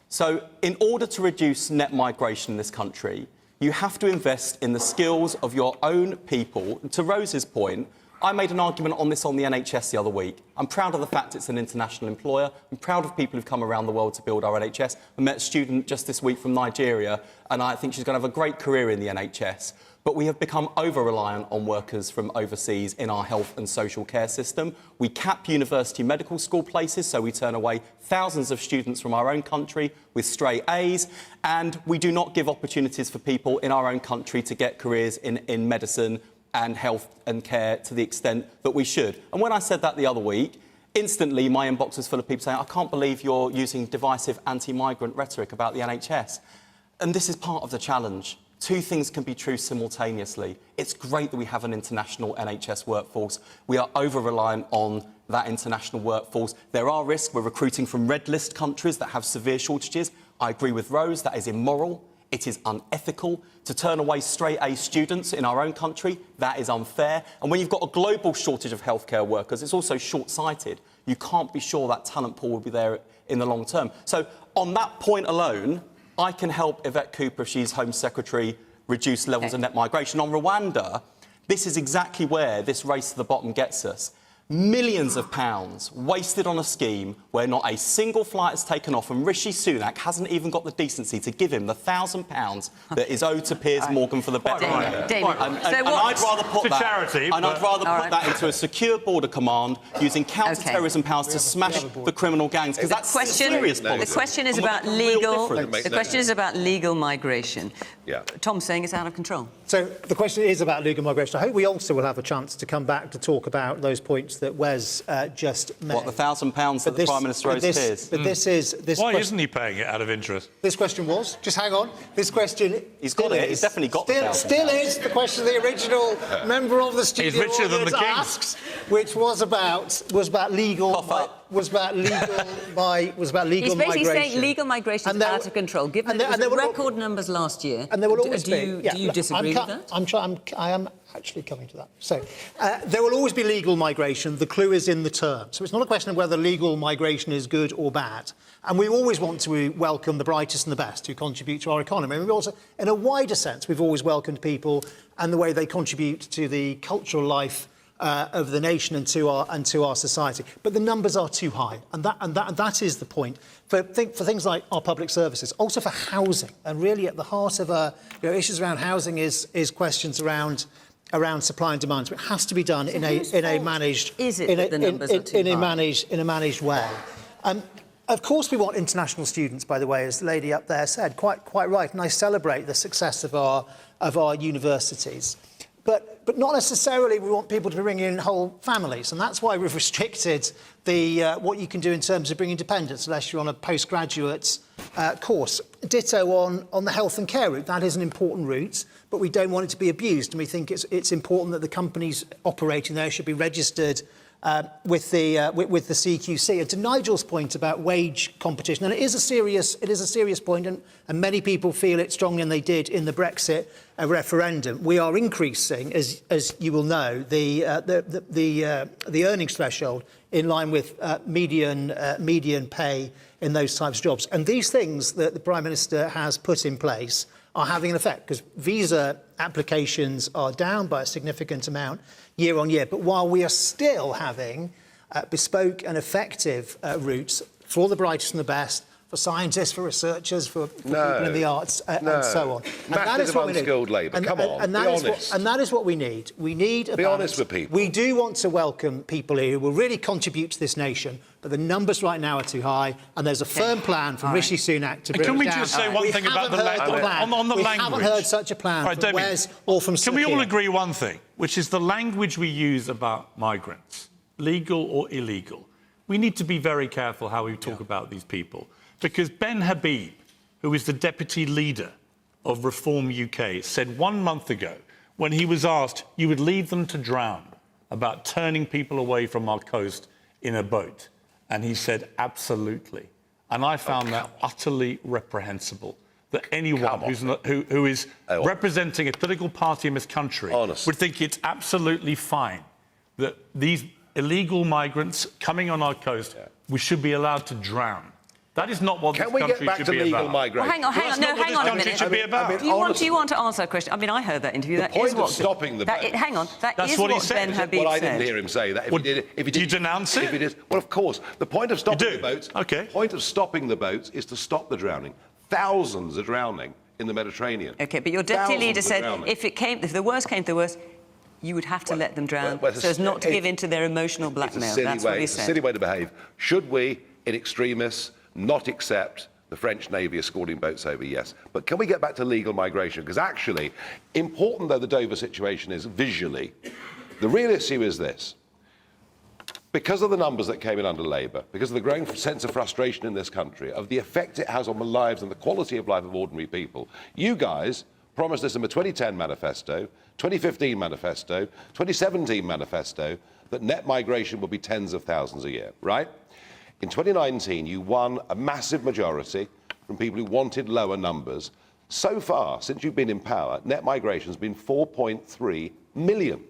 So, in order to reduce net migration in this country, you have to invest in the skills of your own people. To Rose's point, I made an argument on this on the NHS the other week. I'm proud of the fact it's an international employer. I'm proud of people who've come around the world to build our NHS. I met a student just this week from Nigeria, and I think she's going to have a great career in the NHS. But we have become over-reliant on workers from overseas in our health and social care system. We cap university medical school places, so we turn away thousands of students from our own country with straight A's, and we do not give opportunities for people in our own country to get careers in medicine and health and care to the extent that we should. And when I said that the other week, instantly my inbox was full of people saying, I can't believe you're using divisive anti-migrant rhetoric about the NHS. And this is part of the challenge. Two things can be true simultaneously. It's great that we have an international NHS workforce. We are over-reliant on that international workforce. There are risks. We're recruiting from red list countries that have severe shortages. I agree with Rose, that is immoral. It is unethical to turn away straight-A students in our own country. That is unfair. And when you've got a global shortage of healthcare workers, it's also short-sighted. You can't be sure that talent pool will be there in the long term. So on that point alone, I can help Yvette Cooper, if she's Home Secretary, reduce levels of net migration. On Rwanda, this is exactly where this race to the bottom gets us. Millions of pounds wasted on a scheme where not a single flight is taken off, and Rishi Sunak hasn't even got the decency to give him the £1,000 that is owed to Piers Morgan for the better. And I'd rather put that into a secure border command using counter-terrorism powers to smash the criminal gangs, because that's serious policy. The question is about legal. The question is about legal migration. Yeah. Tom's saying it's out of control. So the question is about legal migration. I hope we also will have a chance to come back to talk about those points that Wes just made. What, the £1,000 that the Prime Minister owes Piers? But this is... Why isn't he paying it out of interest? This question was... Just hang on. This question... He's got it. He's definitely got the Still is the question the original member of the studio He's richer than the king. asks, which was about legal... Was about legal migration. He's basically saying legal migration is out of control. Given that there were record numbers last year, and there will always do you disagree with that? I am actually coming to that. So there will always be legal migration. The clue is in the term. So it's not a question of whether legal migration is good or bad. And we always want to welcome the brightest and the best who contribute to our economy. And we also, in a wider sense, we've always welcomed people and the way they contribute to the cultural life of the nation and to our society, but the numbers are too high, and that is the point for things like our public services, also for housing, and really at the heart of issues around housing is questions around supply and demand. So it has to be done in a managed way. Of course, we want international students, by the way, as the lady up there said, quite right, and I celebrate the success of our universities. But not necessarily we want people to be bringing in whole families, and that's why we've restricted what you can do in terms of bringing dependents, unless you're on a postgraduate course. Ditto on the health and care route. That is an important route, but we don't want it to be abused, and we think it's important that the companies operating there should be registered with the CQC. And to Nigel's point about wage competition, and it is a serious point, and many people feel it strongly, and they did in the Brexit referendum. We are increasing, as you will know, the earnings threshold in line with median pay in those types of jobs. And these things that the Prime Minister has put in place are having an effect, because visa applications are down by a significant amount year on year. But while we are still having bespoke and effective routes for the brightest and the best, for scientists, for researchers, for people in the arts, and so on. And that is what we need. Unskilled labour. Come on, be honest. And that is what we need. We need a balance. Be honest with people. We do want to welcome people here who will really contribute to this nation, but the numbers right now are too high, and there's a firm plan from Rishi Sunak to bring it down. Can we just say one thing about the language? On the language. We haven't heard such a plan from Wes or from Can we all agree one thing, which is the language we use about migrants, legal or illegal? We need to be very careful how we talk about these people. Because Ben Habib, who is the deputy leader of Reform UK, said 1 month ago, when he was asked, you would leave them to drown, about turning people away from our coast in a boat. And he said, absolutely. And I found that utterly reprehensible, that anyone who is representing a political party in this country would think it's absolutely fine that these illegal migrants coming on our coast, we should be allowed to drown. That is not what Can this we country get back should to be legal about. migration? Well, hang on, That's not what hang this on a country minute. should be about. Do you want to answer a question? I mean, I heard that interview. The That point is of what stopping the vote. hang on, That's is what he what said. Ben Habib Well, I said. didn't hear him say that. Do you denounce it? If it is, well, of course. The point of stopping the boats. Okay. The point of stopping the boats is to stop the drowning. Thousands are drowning in the Mediterranean. Okay, but your deputy Thousands leader are said drowning. if the worst came to the worst, you would have to let them drown well, so as not to give in to their emotional blackmail. It's a silly That's way. what he It's a said. silly way to behave. Should we, in extremis, not accept the French Navy escorting boats over? Yes. But can we get back to legal migration? Because actually, important though the Dover situation is visually, the real issue is this. Because of the numbers that came in under Labour, because of the growing sense of frustration in this country, of the effect it has on the lives and the quality of life of ordinary people, you guys promised us in the 2010 manifesto, 2015 manifesto, 2017 manifesto, that net migration would be tens of thousands a year, right? In 2019, you won a massive majority from people who wanted lower numbers. So far, since you've been in power, net migration has been 4.3 million.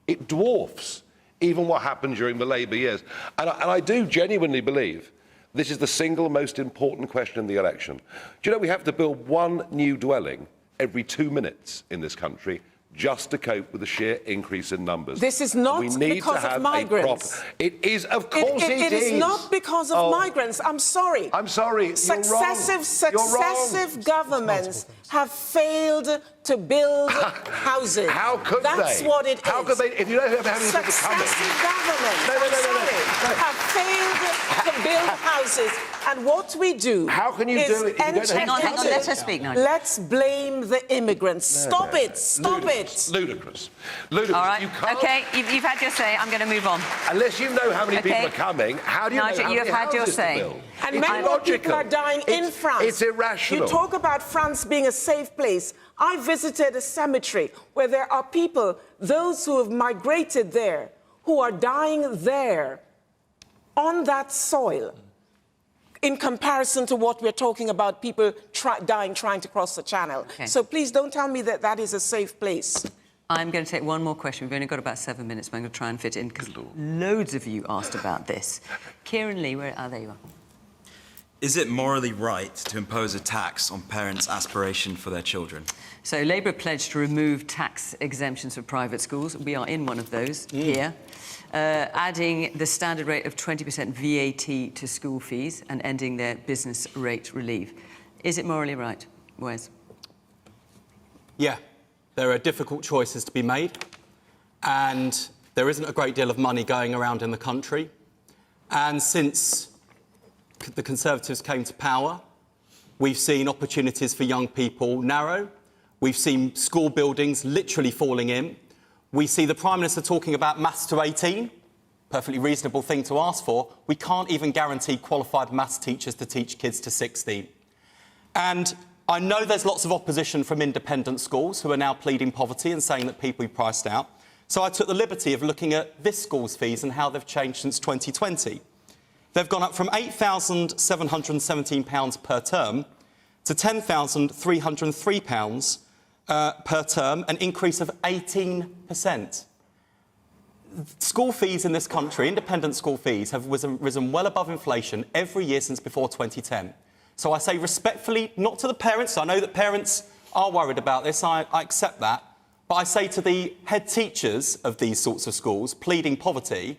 It dwarfs even what happened during the Labour years. And I do genuinely believe this is the single most important question in the election. Do you know we have to build one new dwelling every 2 minutes in this country just to cope with the sheer increase in numbers? This is not we need because to have of migrants. It is, of course It is not because of migrants. I'm sorry. I'm sorry. Successive governments have failed to build houses. How could That's they? what it is. How could they? If you don't have how many people coming. Successive governments have failed to build houses. And what we do How can you is do it if you don't Hang on, let her speak, Nigel. Let's blame the immigrants. Stop it. Ludicrous. All right. You can't, Okay, you've had your say. I'm going to move on. unless you know how many people Okay. are coming, how do you Nigel, know how you many have had your houses to say. build? And It's many more people illogical. are dying in France. It's irrational. You talk about France being a safe place. I visited a cemetery where there are people, those who have migrated there, who are dying there on that soil, in comparison to what we're talking about, people dying trying to cross the channel. Okay. So please don't tell me that that is a safe place. I'm going to take one more question. We've only got about 7 minutes, but I'm going to try and fit in because loads of you asked about this. Kieran Lee, there you are. Is it morally right to impose a tax on parents' aspiration for their children? So Labour pledged to remove tax exemptions for private schools. We are in one of those here. Adding the standard rate of 20% VAT to school fees and ending their business rate relief. Is it morally right, Wes? Yeah, there are difficult choices to be made, and there isn't a great deal of money going around in the country. And since the Conservatives came to power, we've seen opportunities for young people narrow. We've seen school buildings literally falling in. We see the Prime Minister talking about maths to 18, perfectly reasonable thing to ask for. We can't even guarantee qualified maths teachers to teach kids to 16. And I know there's lots of opposition from independent schools who are now pleading poverty and saying that people are priced out. So I took the liberty of looking at this school's fees and how they've changed since 2020. They've gone up from £8,717 per term to £10,303 per term, an increase of 18%. School fees in this country, independent school fees, have risen well above inflation every year since before 2010. So I say respectfully, not to the parents, I know that parents are worried about this, I accept that, but I say to the head teachers of these sorts of schools pleading poverty,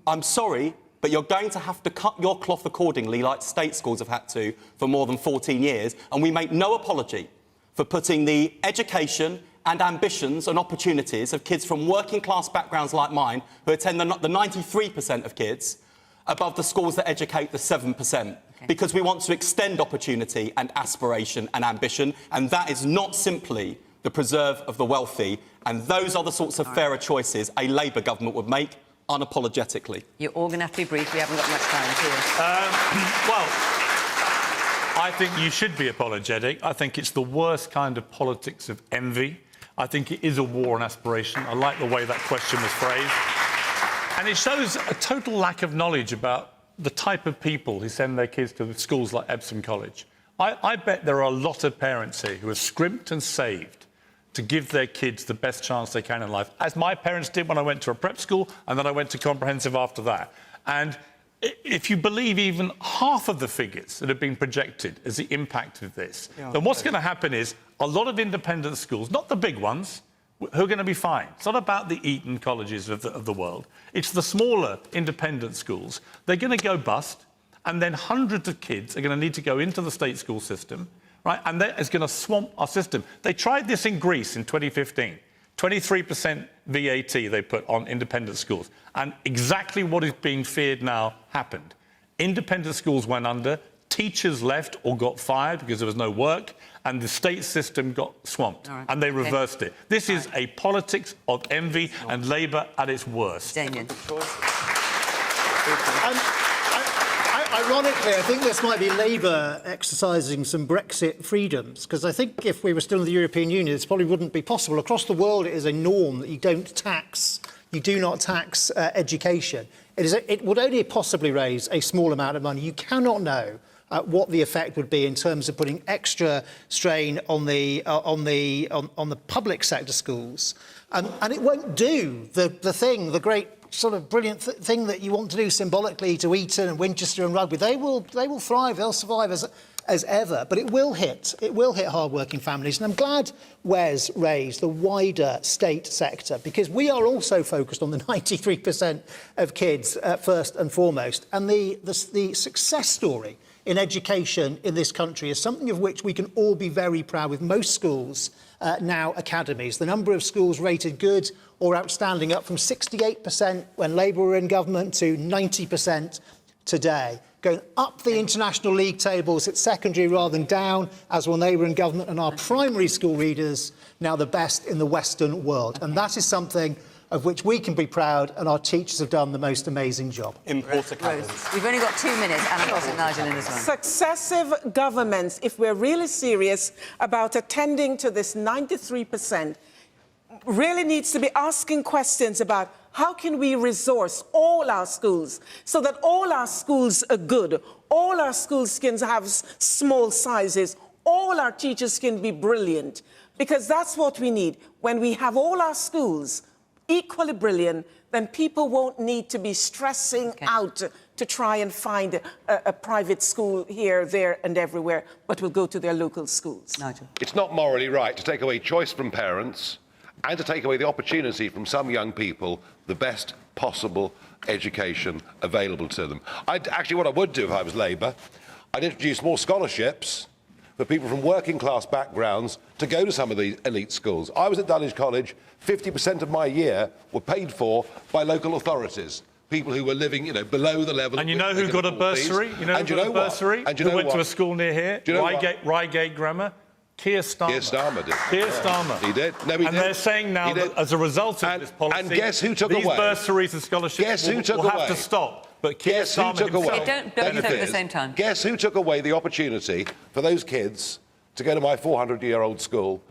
I'm sorry, but you're going to have to cut your cloth accordingly like state schools have had to for more than 14 years, and we make no apology for putting the education and ambitions and opportunities of kids from working class backgrounds like mine, who attend the 93% of kids, above the schools that educate the 7%. Because we want to extend opportunity and aspiration and ambition, and that is not simply the preserve of the wealthy, and those are the sorts of fairer choices a Labour government would make unapologetically. You're all going to have to be brief. We haven't got much time, Piers. Well, I think you should be apologetic. I think it's the worst kind of politics of envy. I think it is a war on aspiration. I like the way that question was phrased. And it shows a total lack of knowledge about the type of people who send their kids to schools like Epsom College. I bet there are a lot of parents here who have scrimped and saved to give their kids the best chance they can in life, as my parents did when I went to a prep school and then I went to comprehensive after that. And if you believe even half of the figures that have been projected as the impact of this, then what's going to happen is a lot of independent schools, not the big ones, who are going to be fine. It's not about the Eton colleges of the world. It's the smaller independent schools. They're going to go bust, and then hundreds of kids are going to need to go into the state school system, right? And that is going to swamp our system. They tried this in Greece in 2015. 23% VAT they put on independent schools. And exactly what is being feared now happened. Independent schools went under, teachers left or got fired because there was no work, and the state system got swamped. Right. And they reversed it. This is a politics of envy and Labour at its worst. Damian. Ironically, I think this might be Labour exercising some Brexit freedoms, because I think if we were still in the European Union, this probably wouldn't be possible. Across the world, it is a norm that you do not tax education. It would only possibly raise a small amount of money. You cannot know what the effect would be in terms of putting extra strain on the public sector schools, and it won't do the great sort of brilliant thing that you want to do symbolically to Eton and Winchester and Rugby. They will thrive. They'll survive as ever. But it will hit hard-working families. And I'm glad Wes raised the wider state sector, because we are also focused on the 93% of kids first and foremost. And the success story in education in this country is something of which we can all be very proud, with most schools now academies. The number of schools rated good or outstanding up from 68% when Labour were in government to 90% today. Going up the international league tables at secondary rather than down, as when they were in government, and our primary school readers now the best in the Western world. And that is something of which we can be proud, and our teachers have done the most amazing job. Rose, we've only got 2 minutes, and I've got Nigel in this one. Successive governments, if we're really serious about attending to this 93%, really needs to be asking questions about how can we resource all our schools so that all our schools are good, all our schools can have small sizes, all our teachers can be brilliant, because that's what we need. When we have all our schools equally brilliant, then people won't need to be stressing out to try and find a private school here, there and everywhere, but will go to their local schools. Nigel. It's not morally right to take away choice from parents and to take away the opportunity from some young people, the best possible education available to them. Actually, what I would do if I was Labour, I'd introduce more scholarships for people from working class backgrounds to go to some of the elite schools. I was at Dulwich College, 50% of my year were paid for by local authorities. People who were living, below the level. And you know who got a bursary? You know who got a bursary? Who went to a school near here? Reigate Grammar. Keir Starmer. Keir Starmer did. Keir Starmer. He did. No, he and did. they're saying now that as a result of this policy, and guess who took these away? bursaries and scholarships will have to stop. But Keir Starmer himself don't talk at the same time. Guess who took away the opportunity for those kids to go to my 400-year-old school?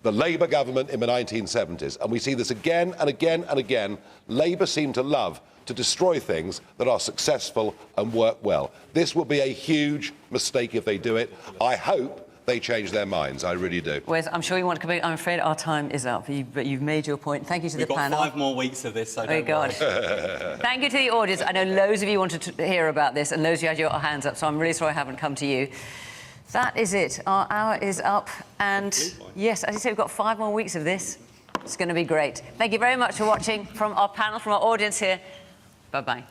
The Labour government in the 1970s. And we see this again and again and again. Labour seem to love to destroy things that are successful and work well. This will be a huge mistake if they do it. I hope they change their minds. I really do. Wes, I'm sure you want to come back. I'm afraid our time is up, but you've made your point. Thank you to the panel. We've got 5 more weeks of this, so don't God. Thank you to the audience. I know loads of you wanted to hear about this, and loads of you had your hands up, so I'm really sorry I haven't come to you. That is it. Our hour is up, and yes, as you say, we've got 5 more weeks of this. It's going to be great. Thank you very much for watching from our panel, from our audience here. Bye-bye.